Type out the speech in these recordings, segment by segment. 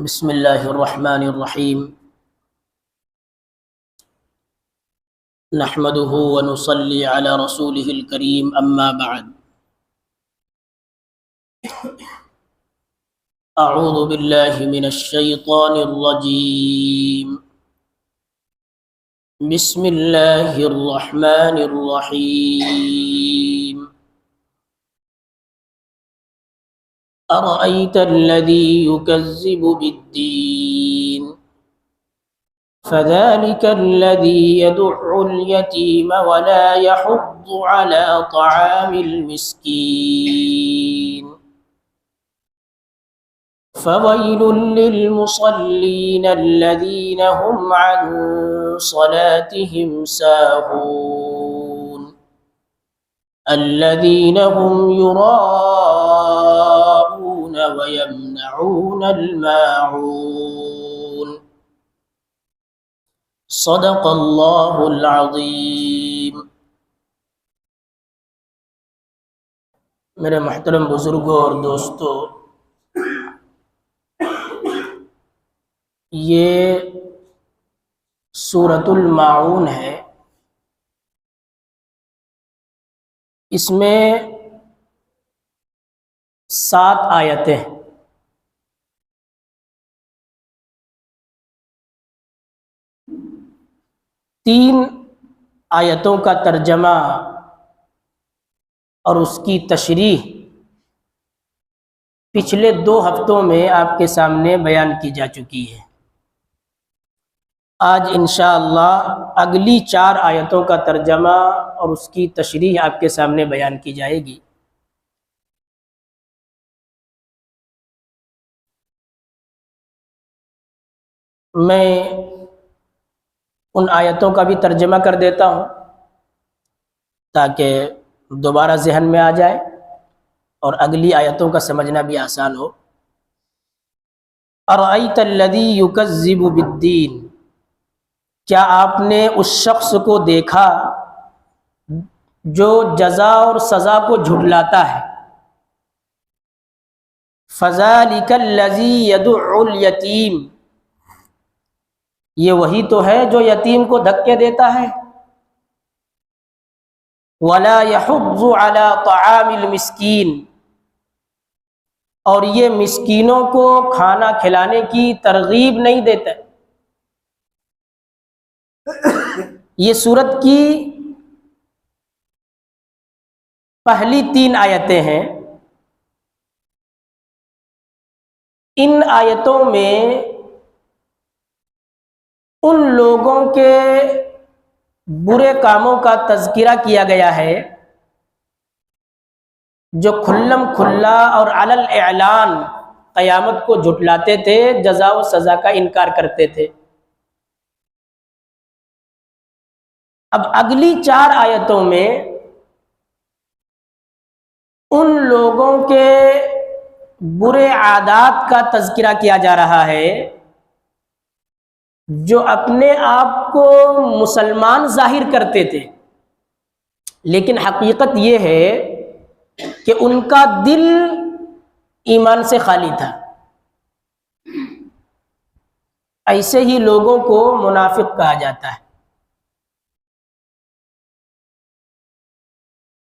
بسم اللہ الرحمن الرحیم نحمده ونصلی علی رسوله الکریم اما بعد اعوذ باللہ من الشیطان الرجیم بسم اللہ الرحمن الرحیم ارأیت الذی یکذب بالدین فذلك الذي يدع اليتيم ولا يحض على طعام المسكين فويل للمصلين الذين هم عن صلاتهم ساهون الذين هم يراءون ويمنعون الماعون صدق اللہ العظیم۔ میرے محترم بزرگوں اور دوستو، یہ سورۃ الماعون ہے۔ اس میں 7 آیتیں ہیں۔ تین آیتوں کا ترجمہ اور اس کی تشریح پچھلے 2 ہفتوں میں آپ کے سامنے بیان کی جا چکی ہے۔ آج انشاءاللہ اگلی 4 آیتوں کا ترجمہ اور اس کی تشریح آپ کے سامنے بیان کی جائے گی۔ میں ان آیتوں کا بھی ترجمہ کر دیتا ہوں تاکہ دوبارہ ذہن میں آ جائے اور اگلی آیتوں کا سمجھنا بھی آسان ہو۔ ارأیت الذی یکذب بالدین، کیا آپ نے اس شخص کو دیکھا جو جزا اور سزا کو جھٹلاتا ہے؟ فذلک الذی یدع الیتیم، یہ وہی تو ہے جو یتیم کو دھکے دیتا ہے۔ ولا یحض علی طعام المسکین، اور یہ مسکینوں کو کھانا کھلانے کی ترغیب نہیں دیتا۔ یہ سورت کی پہلی 3 آیتیں ہیں۔ ان آیتوں میں ان لوگوں کے برے کاموں کا تذکرہ کیا گیا ہے جو کھلم کھلا اور علی الاعلان قیامت کو جھٹلاتے تھے، جزا و سزا کا انکار کرتے تھے۔ اب اگلی 4 آیتوں میں ان لوگوں کے برے عادات کا تذکرہ کیا جا رہا ہے جو اپنے آپ کو مسلمان ظاہر کرتے تھے، لیکن حقیقت یہ ہے کہ ان کا دل ایمان سے خالی تھا۔ ایسے ہی لوگوں کو منافق کہا جاتا ہے۔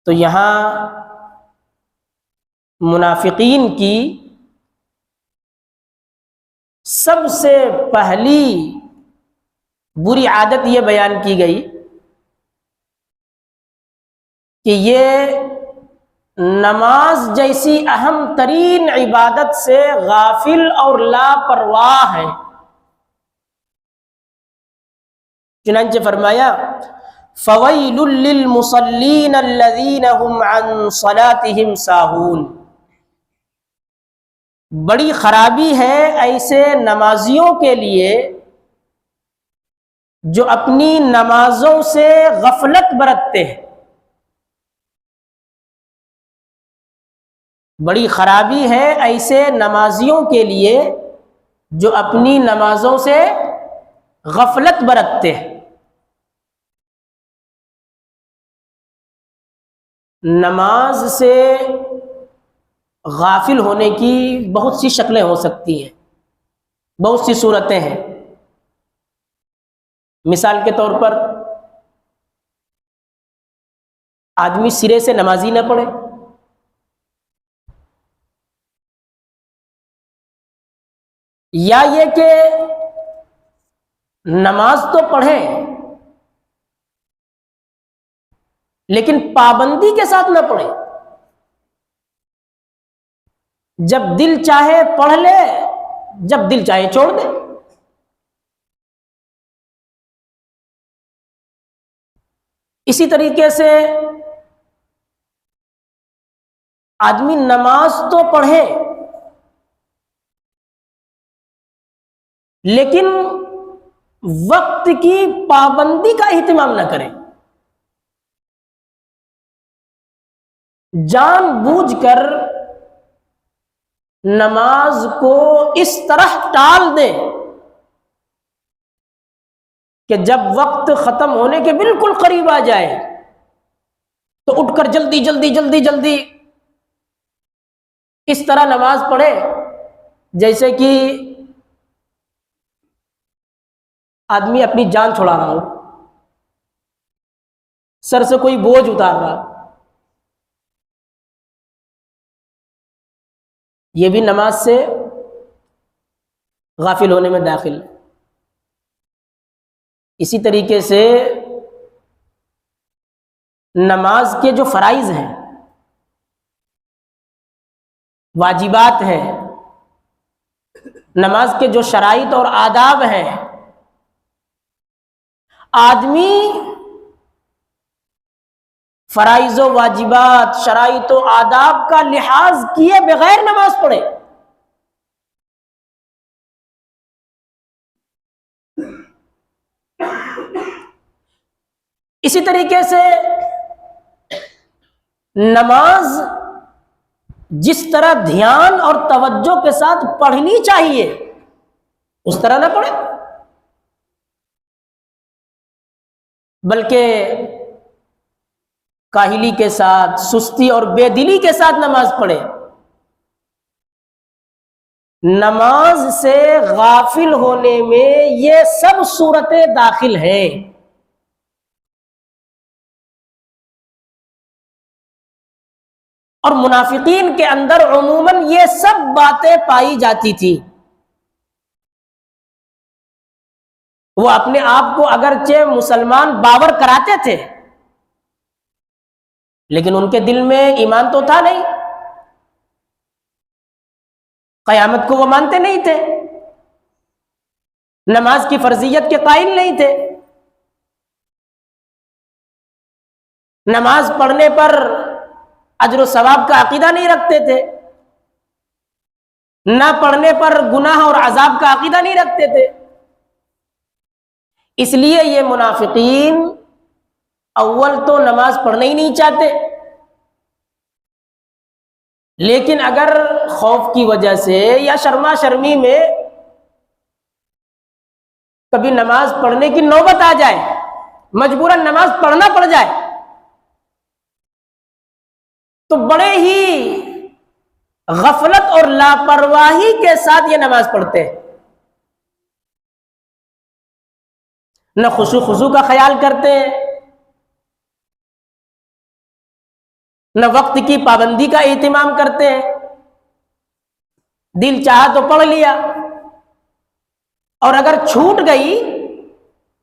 تو یہاں منافقین کی سب سے پہلی بری عادت یہ بیان کی گئی کہ یہ نماز جیسی اہم ترین عبادت سے غافل اور لاپرواہ ہے۔ چنانچہ فرمایا فویل للمصلین الذین هم عن صلاتهم ساہون، بڑی خرابی ہے ایسے نمازیوں کے لیے جو اپنی نمازوں سے غفلت برتتے ہیں۔ بڑی خرابی ہے ایسے نمازیوں کے لیے جو اپنی نمازوں سے غفلت برتتے ہیں۔ نماز سے غافل ہونے کی بہت سی شکلیں ہو سکتی ہیں۔ بہت سی صورتیں ہیں. مثال کے طور پر آدمی سرے سے نمازی نہ پڑھے، یا یہ کہ نماز تو پڑھے لیکن پابندی کے ساتھ نہ پڑھے، جب دل چاہے پڑھ لے، جب دل چاہے چھوڑ دے. اسی طریقے سے آدمی نماز تو پڑھے لیکن وقت کی پابندی کا اہتمام نہ کرے، جان بوجھ کر نماز کو اس طرح ٹال دے کہ جب وقت ختم ہونے کے بالکل قریب آ جائے تو اٹھ کر جلدی جلدی جلدی جلدی اس طرح نماز پڑھے جیسے کہ آدمی اپنی جان چھڑا رہا ہو، سر سے کوئی بوجھ اتار رہا. یہ بھی نماز سے غافل ہونے میں داخل ہے. اسی طریقے سے نماز کے جو فرائض ہیں، واجبات ہیں، نماز کے جو شرائط اور آداب ہیں، آدمی فرائض و واجبات، شرائط و آداب کا لحاظ کیے بغیر نماز پڑھے. اسی طریقے سے نماز جس طرح دھیان اور توجہ کے ساتھ پڑھنی چاہیے اس طرح نہ پڑھے، بلکہ کاہلی کے ساتھ، سستی اور بے دلی کے ساتھ نماز پڑھے. نماز سے غافل ہونے میں یہ سب صورتیں داخل ہیں. اور منافقین کے اندر عموماً یہ سب باتیں پائی جاتی تھی. وہ اپنے آپ کو اگرچہ مسلمان باور کراتے تھے لیکن ان کے دل میں ایمان تو تھا نہیں، قیامت کو وہ مانتے نہیں تھے، نماز کی فرضیت کے قائل نہیں تھے، نماز پڑھنے پر اجر و ثواب کا عقیدہ نہیں رکھتے تھے، نہ پڑھنے پر گناہ اور عذاب کا عقیدہ نہیں رکھتے تھے. اس لیے یہ منافقین اول تو نماز پڑھنا ہی نہیں چاہتے، لیکن اگر خوف کی وجہ سے یا شرما شرمی میں کبھی نماز پڑھنے کی نوبت آ جائے، مجبوراً نماز پڑھنا پڑ جائے، تو بڑے ہی غفلت اور لاپرواہی کے ساتھ یہ نماز پڑھتے ہیں. نہ خشوع خضوع کا خیال کرتے ہیں، نہ وقت کی پابندی کا اہتمام کرتے ہیں. دل چاہا تو پڑھ لیا، اور اگر چھوٹ گئی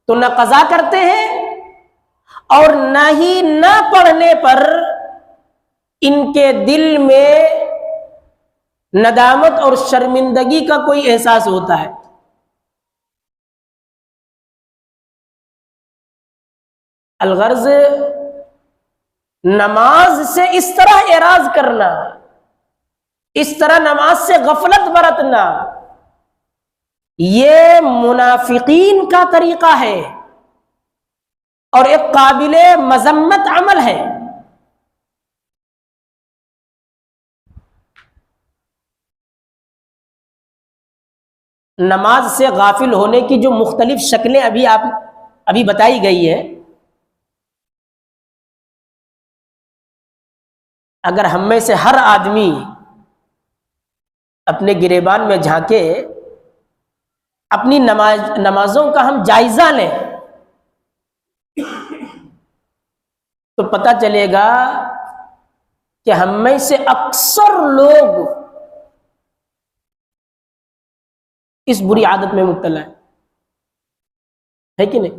تو نہ قضا کرتے ہیں اور نہ ہی نہ پڑھنے پر ان کے دل میں ندامت اور شرمندگی کا کوئی احساس ہوتا ہے. الغرض نماز سے اس طرح اعراض کرنا، اس طرح نماز سے غفلت برتنا، یہ منافقین کا طریقہ ہے اور ایک قابل مذمت عمل ہے. نماز سے غافل ہونے کی جو مختلف شکلیں ابھی بتائی گئی ہیں، اگر ہم میں سے ہر آدمی اپنے گریبان میں جھانکے اپنی نمازوں کا ہم جائزہ لیں تو پتہ چلے گا کہ ہم میں سے اکثر لوگ اس بری عادت میں مبتلا ہے کہ نہیں؟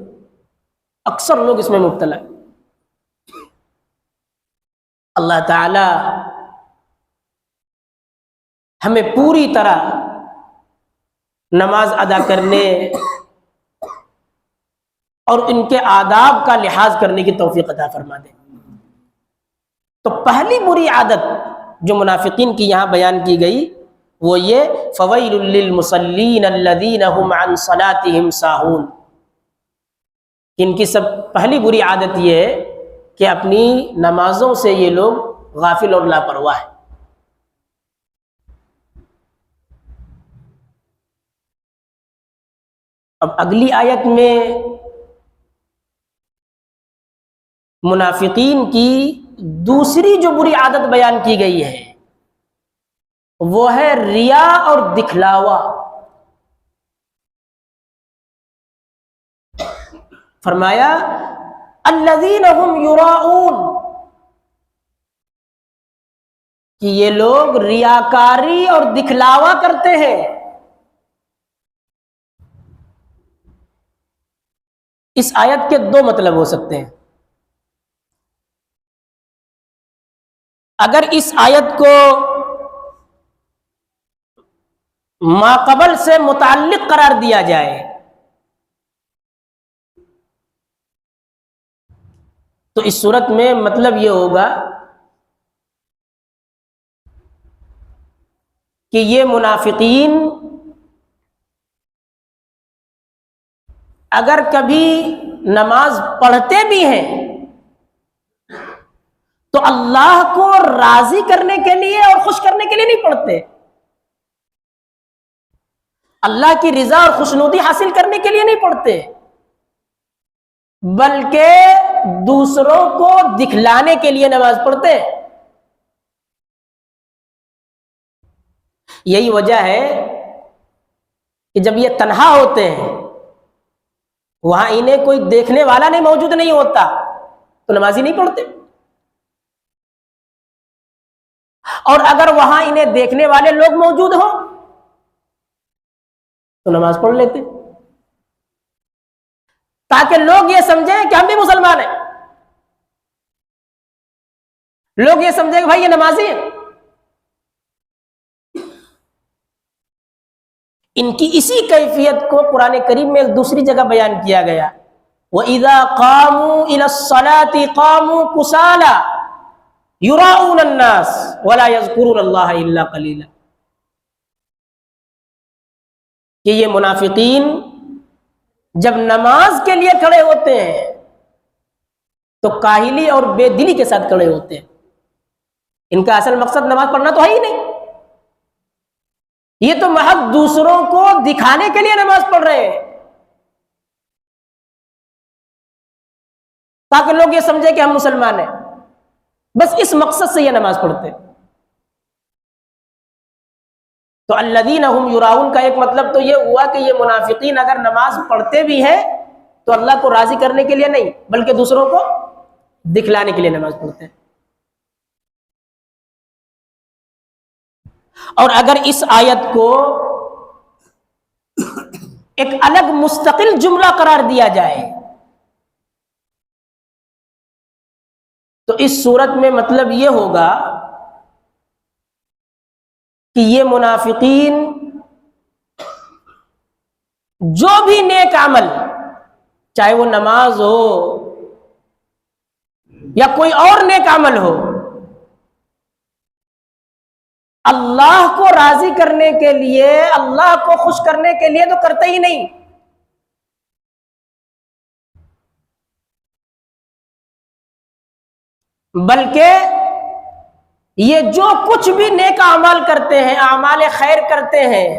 اکثر لوگ اس میں مبتلا ہے۔ اللہ تعالی ہمیں پوری طرح نماز ادا کرنے اور ان کے آداب کا لحاظ کرنے کی توفیق عطا فرما دے۔ تو پہلی بری عادت جو منافقین کی یہاں بیان کی گئی وہ یہ فویل للمصلین الذین هم عن صلاتهم ساہون، ان کی سب پہلی بری عادت یہ ہے کہ اپنی نمازوں سے یہ لوگ غافل اور لاپرواہ ہیں۔ اب اگلی آیت میں منافقین کی دوسری جو بری عادت بیان کی گئی ہے وہ ہے ریا اور دکھلاوا۔ فرمایا الذین هم یراؤون، کہ یہ لوگ ریاکاری اور دکھلاوا کرتے ہیں۔ اس آیت کے دو مطلب ہو سکتے ہیں۔ اگر اس آیت کو ما قبل سے متعلق قرار دیا جائے تو اس صورت میں مطلب یہ ہوگا کہ یہ منافقین اگر کبھی نماز پڑھتے بھی ہیں تو اللہ کو راضی کرنے کے لیے اور خوش کرنے کے لیے نہیں پڑھتے، اللہ کی رضا اور خوشنودی حاصل کرنے کے لیے نہیں پڑھتے، بلکہ دوسروں کو دکھلانے کے لیے نماز پڑھتے۔ یہی وجہ ہے کہ جب یہ تنہا ہوتے ہیں، وہاں انہیں کوئی دیکھنے والا نہیں موجود نہیں ہوتا تو نماز ہی نہیں پڑھتے، اور اگر وہاں انہیں دیکھنے والے لوگ موجود ہوں تو نماز پڑھ لیتے تاکہ لوگ یہ سمجھیں کہ ہم بھی مسلمان ہیں، لوگ یہ سمجھیں کہ بھائی یہ نمازی ہے۔ ان کی اسی کیفیت کو قرآن کریم میں ایک دوسری جگہ بیان کیا گیا، وَإِذَا قَامُوا إِلَى الصَّلَاةِ قَامُوا كُسَالَىٰ يُرَاءُونَ النَّاسَ وَلَا يَذْكُرُونَ اللَّهَ إِلَّا قَلِيلًا، کہ یہ منافقین جب نماز کے لیے کھڑے ہوتے ہیں تو کاہلی اور بے دلی کے ساتھ کھڑے ہوتے ہیں، ان کا اصل مقصد نماز پڑھنا تو ہے ہی نہیں، یہ تو محض دوسروں کو دکھانے کے لیے نماز پڑھ رہے ہیں تاکہ لوگ یہ سمجھے کہ ہم مسلمان ہیں، بس اس مقصد سے یہ نماز پڑھتے ہیں۔ تو الذین هم یراؤون کا ایک مطلب تو یہ ہوا کہ یہ منافقین اگر نماز پڑھتے بھی ہیں تو اللہ کو راضی کرنے کے لیے نہیں بلکہ دوسروں کو دکھلانے کے لیے نماز پڑھتے ہیں۔ اور اگر اس آیت کو ایک الگ مستقل جملہ قرار دیا جائے تو اس صورت میں مطلب یہ ہوگا کہ یہ منافقین جو بھی نیک عمل، چاہے وہ نماز ہو یا کوئی اور نیک عمل ہو، اللہ کو راضی کرنے کے لیے، اللہ کو خوش کرنے کے لیے تو کرتے ہی نہیں، بلکہ یہ جو کچھ بھی نیک اعمال کرتے ہیں، اعمال خیر کرتے ہیں،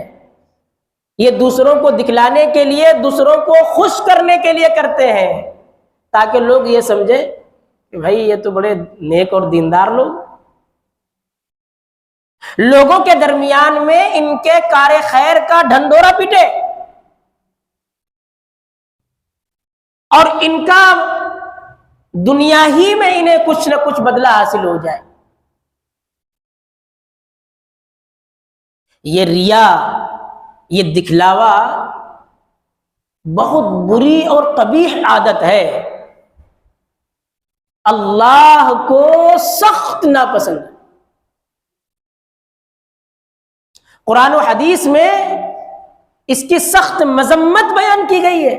یہ دوسروں کو دکھلانے کے لیے، دوسروں کو خوش کرنے کے لیے کرتے ہیں تاکہ لوگ یہ سمجھیں کہ بھائی یہ تو بڑے نیک اور دیندار لوگ، لوگوں کے درمیان میں ان کے کار خیر کا ڈھنڈورا پیٹے، اور ان کا دنیا ہی میں انہیں کچھ نہ کچھ بدلہ حاصل ہو جائے. یہ ریا، یہ دکھلاوا بہت بری اور قبیح عادت ہے، اللہ کو سخت ناپسند ہے. قرآن و حدیث میں اس کی سخت مذمت بیان کی گئی ہے،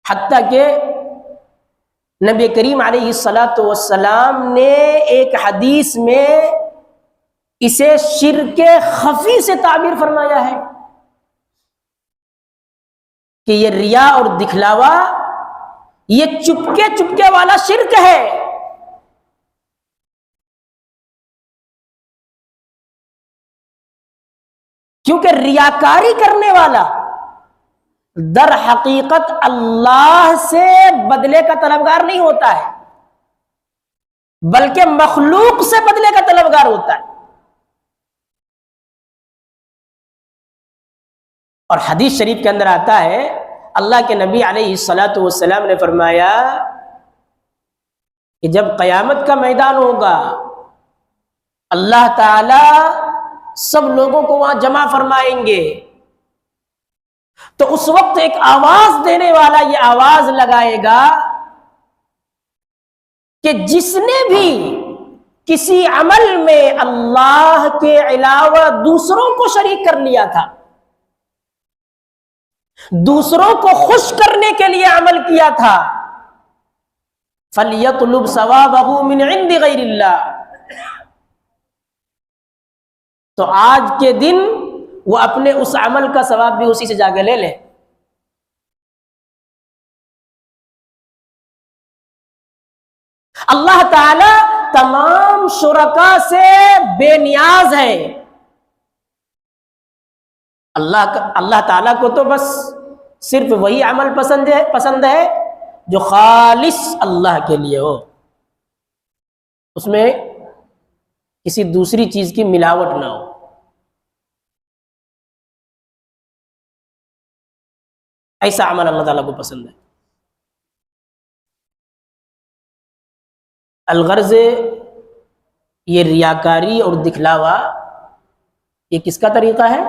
حتیٰ کہ نبی کریم علیہ الصلاۃ والسلام نے ایک حدیث میں اسے شرک خفی سے تعبیر فرمایا ہے کہ یہ ریا اور دکھلاوا یہ چپکے چپکے والا شرک ہے. کیونکہ ریاکاری کرنے والا در حقیقت اللہ سے بدلے کا طلبگار نہیں ہوتا ہے، بلکہ مخلوق سے بدلے کا طلبگار ہوتا ہے. اور حدیث شریف کے اندر آتا ہے، اللہ کے نبی علیہ الصلاۃ والسلام نے فرمایا کہ جب قیامت کا میدان ہوگا، اللہ تعالی سب لوگوں کو وہاں جمع فرمائیں گے، تو اس وقت ایک آواز دینے والا یہ آواز لگائے گا کہ جس نے بھی کسی عمل میں اللہ کے علاوہ دوسروں کو شریک کر لیا تھا، دوسروں کو خوش کرنے کے لیے عمل کیا تھا، فَلْيَطْلُبْ ثَوَابَهُ مِنْ عِنْدِ غَيْرِ اللَّهِ، تو آج کے دن وہ اپنے اس عمل کا ثواب بھی اسی سے جا کے لے لے. اللہ تعالی تمام شرکاء سے بے نیاز ہے. اللہ تعالیٰ کو تو بس صرف وہی عمل پسند ہے جو خالص اللہ کے لیے ہو، اس میں کسی دوسری چیز کی ملاوٹ نہ ہو. ایسا عمل اللہ تعالیٰ کو پسند ہے. الغرض یہ ریاکاری اور دکھلاوا یہ کس کا طریقہ ہے؟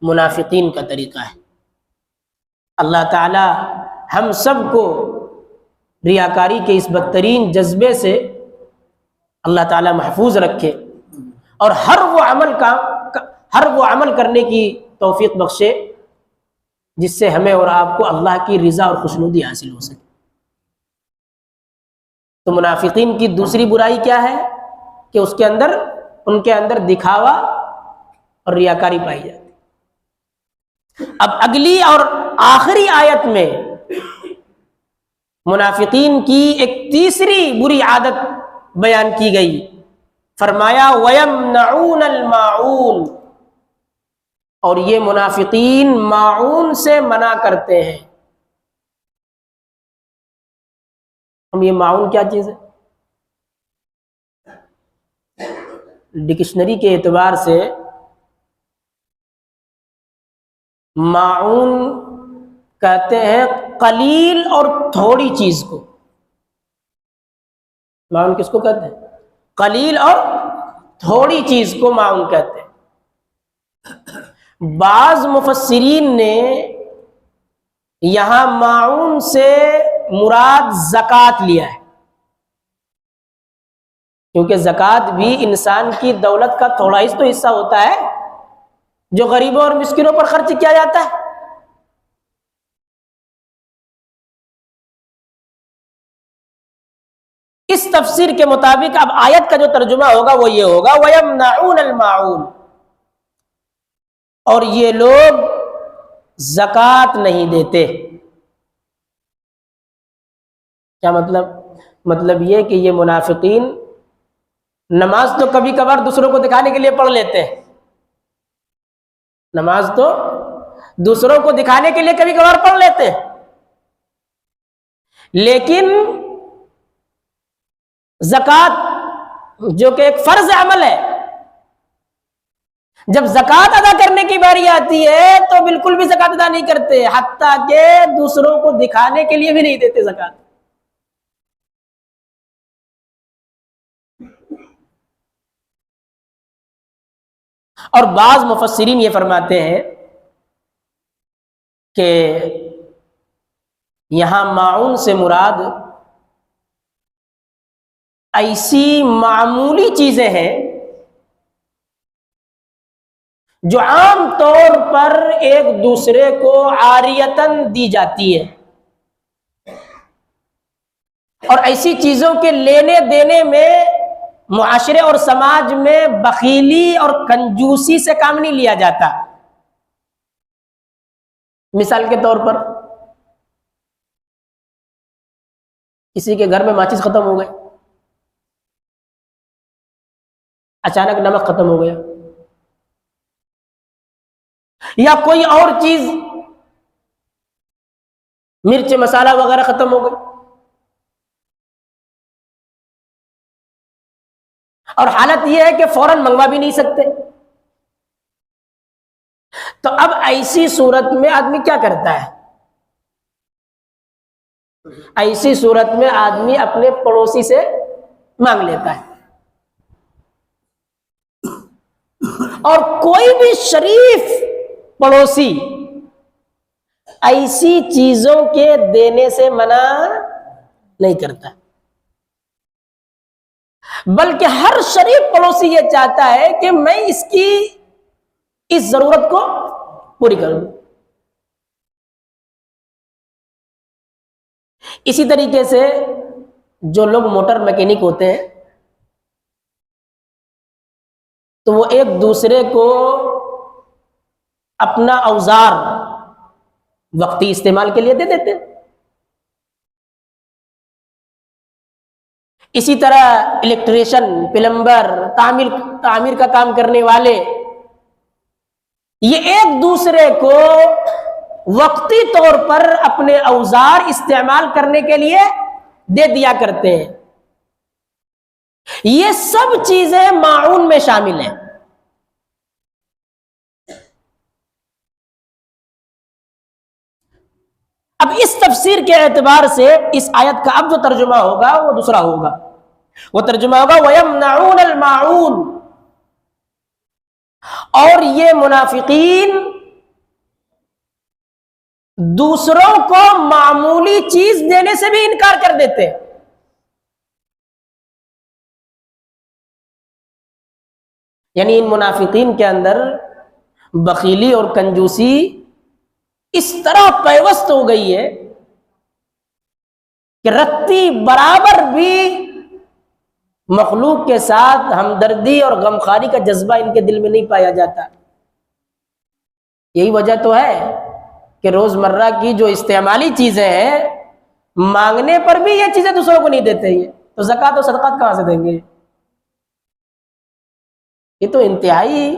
منافقین کا طریقہ ہے. اللہ تعالی ہم سب کو ریاکاری کے اس بدترین جذبے سے اللہ تعالی محفوظ رکھے، اور ہر وہ عمل کرنے کی توفیق بخشے جس سے ہمیں اور آپ کو اللہ کی رضا اور خوشنودی حاصل ہو سکے. تو منافقین کی دوسری برائی کیا ہے کہ ان کے اندر دکھاوا اور ریاکاری پائی جاتی. اب اگلی اور آخری آیت میں منافقین کی ایک تیسری بری عادت بیان کی گئی. فرمایا وَيَمْنَعُونَ الْمَاعُونَ، اور یہ منافقین ماعون سے منع کرتے ہیں. ہم یہ ماعون کیا چیز ہے؟ ڈکشنری کے اعتبار سے ماعون کہتے ہیں قلیل اور تھوڑی چیز کو. ماعون کس کو کہتے ہیں؟ قلیل اور تھوڑی چیز کو ماعون کہتے ہیں. بعض مفسرین نے یہاں ماعون سے مراد زکوٰۃ لیا ہے، کیونکہ زکوٰۃ بھی انسان کی دولت کا تھوڑا ہی تو حصہ ہوتا ہے جو غریبوں اور مسکینوں پر خرچ کیا جاتا ہے. اس تفسیر کے مطابق اب آیت کا جو ترجمہ ہوگا وہ یہ ہوگا وَيَمْنَعُونَ الْمَاعُونَ، اور یہ لوگ زکوٰۃ نہیں دیتے. کیا مطلب یہ کہ یہ منافقین نماز تو کبھی کبھار دوسروں کو دکھانے کے لیے پڑھ لیتے ہیں، نماز تو دوسروں کو دکھانے کے لیے کبھی کبھار پڑھ لیتے ہیں، لیکن زکوٰۃ جو کہ ایک فرض عمل ہے، جب زکوٰۃ ادا کرنے کی باری آتی ہے تو بالکل بھی زکوٰۃ ادا نہیں کرتے، حتیٰ کہ دوسروں کو دکھانے کے لیے بھی نہیں دیتے زکوٰۃ۔ اور بعض مفسرین یہ فرماتے ہیں کہ یہاں ماعون سے مراد ایسی معمولی چیزیں ہیں جو عام طور پر ایک دوسرے کو عاریتاً دی جاتی ہے، اور ایسی چیزوں کے لینے دینے میں معاشرے اور سماج میں بخیلی اور کنجوسی سے کام نہیں لیا جاتا۔ مثال کے طور پر کسی کے گھر میں ماچس ختم ہو گئی، اچانک نمک ختم ہو گیا، یا کوئی اور چیز مرچ مسالہ وغیرہ ختم ہو گئی، اور حالت یہ ہے کہ فوراً منگوا بھی نہیں سکتے، تو اب ایسی صورت میں آدمی کیا کرتا ہے؟ ایسی صورت میں آدمی اپنے پڑوسی سے مانگ لیتا ہے، اور کوئی بھی شریف پڑوسی ایسی چیزوں کے دینے سے منع نہیں کرتا، بلکہ ہر شریف پڑوسی یہ چاہتا ہے کہ میں اس کی اس ضرورت کو پوری کروں۔ اسی طریقے سے جو لوگ موٹر میکینک ہوتے ہیں تو وہ ایک دوسرے کو اپنا اوزار وقتی استعمال کے لیے دے دیتے ہیں۔ اسی طرح الیکٹریشین، پلمبر، تعمیر کا کام کرنے والے، یہ ایک دوسرے کو وقتی طور پر اپنے اوزار استعمال کرنے کے لیے دے دیا کرتے ہیں۔ یہ سب چیزیں ماعون میں شامل ہیں۔ اب اس تفسیر کے اعتبار سے اس آیت کا اب جو ترجمہ ہوگا وہ دوسرا ہوگا، وہ ترجمہ ہوگا وَيَمْنَعُونَ الْمَاعُونَ، اور یہ منافقین دوسروں کو معمولی چیز دینے سے بھی انکار کر دیتے۔ یعنی ان منافقین کے اندر بخیلی اور کنجوسی اس طرح پیوست ہو گئی ہے کہ رتی برابر بھی مخلوق کے ساتھ ہمدردی اور غمخواری کا جذبہ ان کے دل میں نہیں پایا جاتا۔ یہی وجہ تو ہے کہ روزمرہ کی جو استعمالی چیزیں ہیں مانگنے پر بھی یہ چیزیں دوسروں کو نہیں دیتے، یہ تو زکوٰۃ و صدقات کہاں سے دیں گے؟ یہ تو انتہائی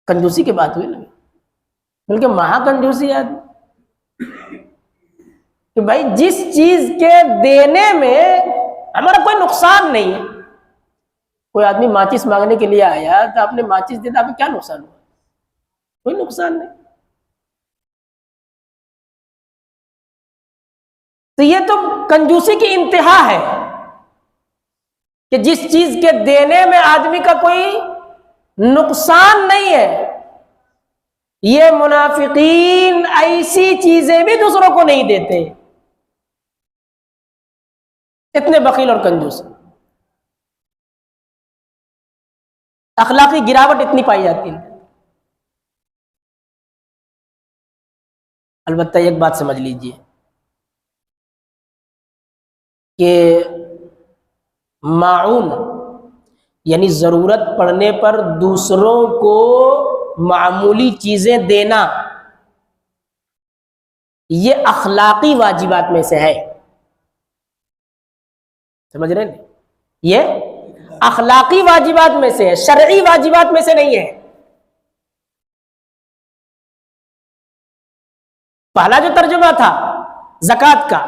کنجوسی کی بات ہوئی نا، بلکہ مہا کنجوسی ہے کہ بھائی جس چیز کے دینے میں ہمارا کوئی نقصان نہیں ہے۔ کوئی آدمی ماچس مانگنے کے لیے آیا تو آپ نے ماچس دیا، آپ کو کیا نقصان ہوا؟ کوئی نقصان نہیں۔ تو یہ تو کنجوسی کی انتہا ہے کہ جس چیز کے دینے میں آدمی کا کوئی نقصان نہیں ہے۔ یہ منافقین ایسی چیزیں بھی دوسروں کو نہیں دیتے، اتنے بخیل اور کنجوس، اخلاقی گراوٹ اتنی پائی جاتی ہے۔ البتہ ایک بات سمجھ لیجئے کہ ماعون یعنی ضرورت پڑنے پر دوسروں کو معمولی چیزیں دینا، یہ اخلاقی واجبات میں سے ہے، سمجھ رہے ہیں؟ یہ اخلاقی واجبات میں سے ہے، شرعی واجبات میں سے نہیں ہے۔ پہلا جو ترجمہ تھا زکوٰۃ کا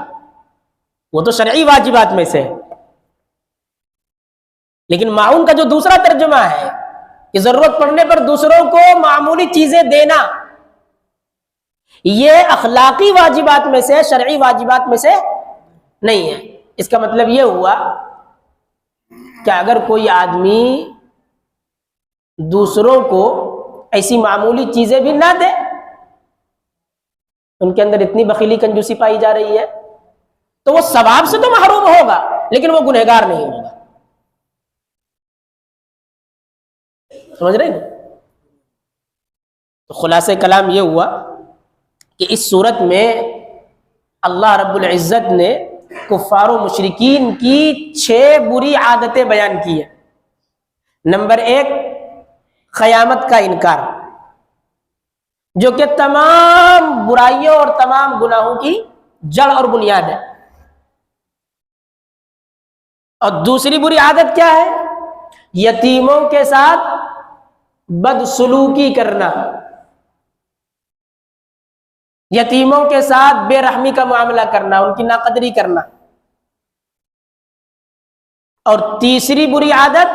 وہ تو شرعی واجبات میں سے ہے، لیکن معاون کا جو دوسرا ترجمہ ہے کہ ضرورت پڑنے پر دوسروں کو معمولی چیزیں دینا، یہ اخلاقی واجبات میں سے، شرعی واجبات میں سے نہیں ہے۔ اس کا مطلب یہ ہوا کہ اگر کوئی آدمی دوسروں کو ایسی معمولی چیزیں بھی نہ دے، ان کے اندر اتنی بخیلی کنجوسی پائی جا رہی ہے، تو وہ ثواب سے تو محروم ہوگا لیکن وہ گنہگار نہیں ہوگا۔ سمجھ رہے ہیں؟ تو خلاصہ کلام یہ ہوا کہ اس صورت میں اللہ رب العزت نے کفار و مشرکین کی 6 بری عادتیں بیان کی ہیں۔ نمبر 1، قیامت کا انکار، جو کہ تمام برائیوں اور تمام گناہوں کی جڑ اور بنیاد ہے۔ اور دوسری بری عادت کیا ہے؟ یتیموں کے ساتھ بدسلوکی کرنا، یتیموں کے ساتھ بے رحمی کا معاملہ کرنا، ان کی ناقدری کرنا۔ اور تیسری بری عادت،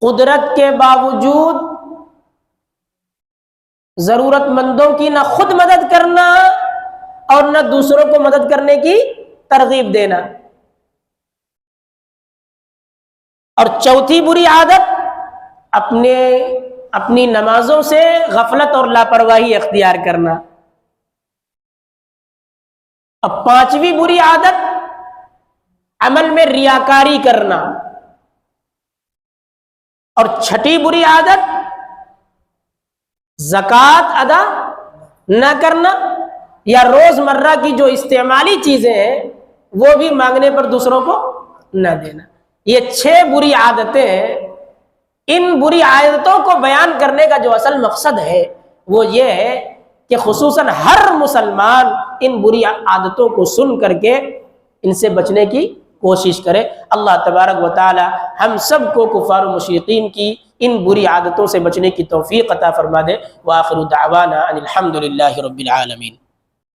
قدرت کے باوجود ضرورت مندوں کی نہ خود مدد کرنا اور نہ دوسروں کو مدد کرنے کی ترغیب دینا۔ اور چوتھی بری عادت، اپنی نمازوں سے غفلت اور لاپرواہی اختیار کرنا۔ اور 5ویں بری عادت، عمل میں ریاکاری کرنا۔ اور 6ٹھی بری عادت، زکوٰۃ ادا نہ کرنا یا روزمرہ کی جو استعمالی چیزیں ہیں وہ بھی مانگنے پر دوسروں کو نہ دینا۔ یہ 6 بری عادتیں ہیں۔ ان بری عادتوں کو بیان کرنے کا جو اصل مقصد ہے وہ یہ ہے کہ خصوصاً ہر مسلمان ان بری عادتوں کو سن کر کے ان سے بچنے کی کوشش کرے۔ اللہ تبارک و تعالی ہم سب کو کفار و مشرکین کی ان بری عادتوں سے بچنے کی توفیق عطا فرما دے۔ وآخر دعوانا ان الحمد للہ رب العالمین۔